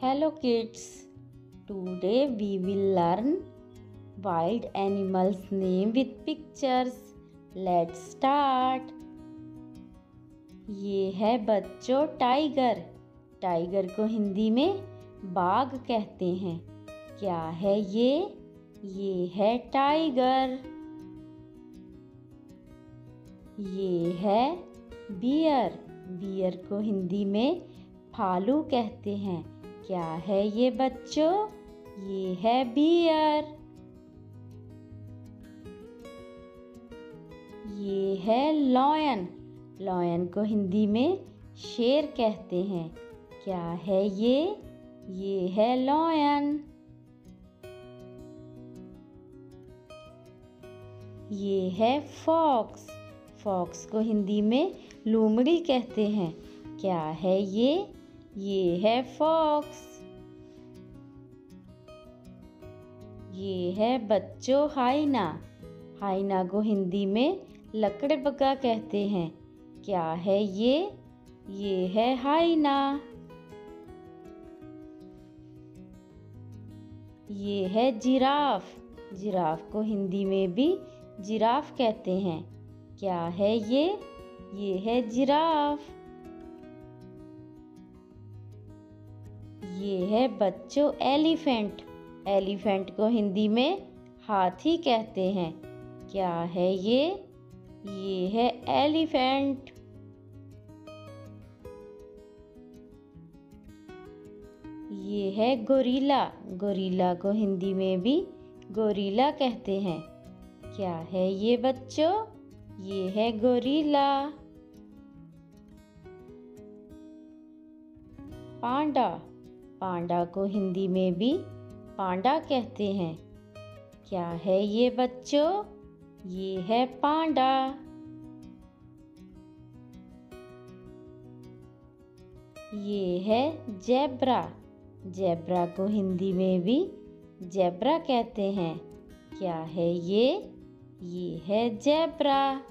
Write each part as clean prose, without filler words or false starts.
Hello kids, today we will learn wild animals name with pictures. Let's start. ये है बच्चों tiger. Tiger को हिंदी में बाघ कहते हैं। क्या है ये? ये है टाइगर। ये है बियर। बियर को हिंदी में भालू कहते हैं। क्या है ये बच्चों? ये है बियर। ये है लॉयन। लॉयन को हिंदी में शेर कहते हैं। क्या है ये? ये है लॉयन। ये है फॉक्स। फॉक्स को हिंदी में लोमड़ी कहते हैं। क्या है ये? ये है फॉक्स। ये है बच्चों हाइना। हाइना को हिंदी में लकड़बग्गा कहते हैं। क्या है ये? ये है हाइना। ये है जिराफ। जिराफ को हिंदी में भी जिराफ कहते हैं। क्या है ये? ये है जिराफ। ये है बच्चों एलिफेंट। एलिफेंट को हिंदी में हाथी कहते हैं। क्या है ये? ये है एलिफेंट। ये है गोरिल्ला। गोरिल्ला को हिंदी में भी गोरिल्ला कहते हैं। क्या है ये बच्चों? ये है गोरिल्ला। पांडा। पांडा को हिंदी में भी पांडा कहते हैं। क्या है ये बच्चों? ये है पांडा। ये है जेब्रा। जेब्रा को हिंदी में भी जेब्रा कहते हैं। क्या है ये? ये है जेब्रा।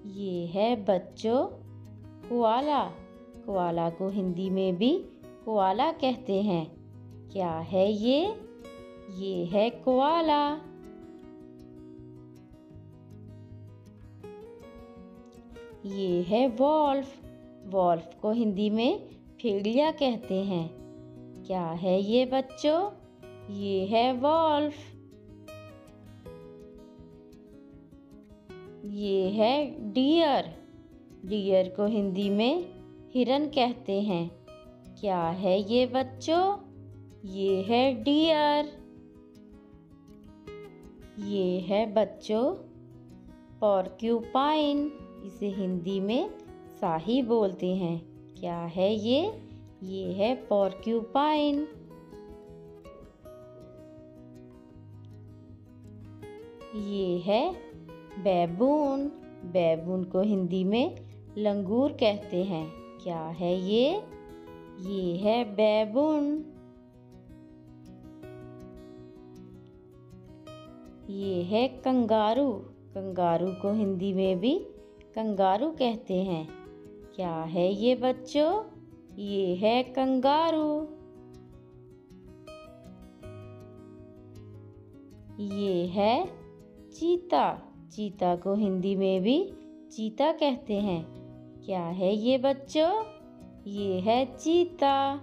ये है बच्चों कोआला। कोआला को हिंदी में भी कोआला कहते हैं। क्या है ये? ये है कोआला। ये है वॉल्फ। वॉल्फ को हिंदी में भेड़िया कहते हैं। क्या है ये बच्चों? ये है वॉल्फ। ये है डियर। डियर को हिंदी में हिरन कहते हैं। क्या है ये बच्चों? ये है डियर। ये है बच्चों पोर्क्यूपाइन। इसे हिंदी में शाही बोलते हैं। क्या है ये? ये है पोर्क्यूपाइन। ये है बैबून। बैबून को हिंदी में लंगूर कहते हैं। क्या है ये? ये है बैबून। ये है कंगारू। कंगारू को हिंदी में भी कंगारू कहते हैं। क्या है ये बच्चों? ये है कंगारू। ये है चीता। चीता को हिंदी में भी चीता कहते हैं। क्या है ये बच्चों? ये है चीता।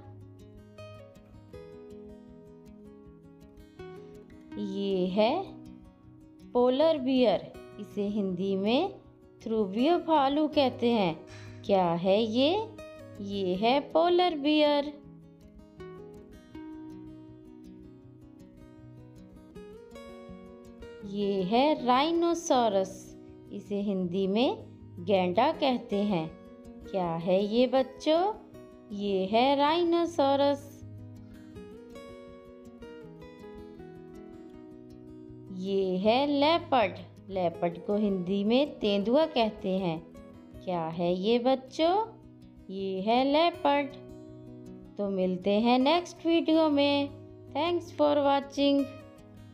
ये है पोलर बियर। इसे हिंदी में ध्रुवीय भालू कहते हैं। क्या है ये? ये है पोलर बियर। ये है राइनोसोरस। इसे हिंदी में गैंडा कहते हैं। क्या है ये बच्चों? ये है राइनोसोरस। ये है लेपर्ड। लेपर्ड को हिंदी में तेंदुआ कहते हैं। क्या है ये बच्चों? ये है लेपर्ड। तो मिलते हैं नेक्स्ट वीडियो में। Thanks for watching.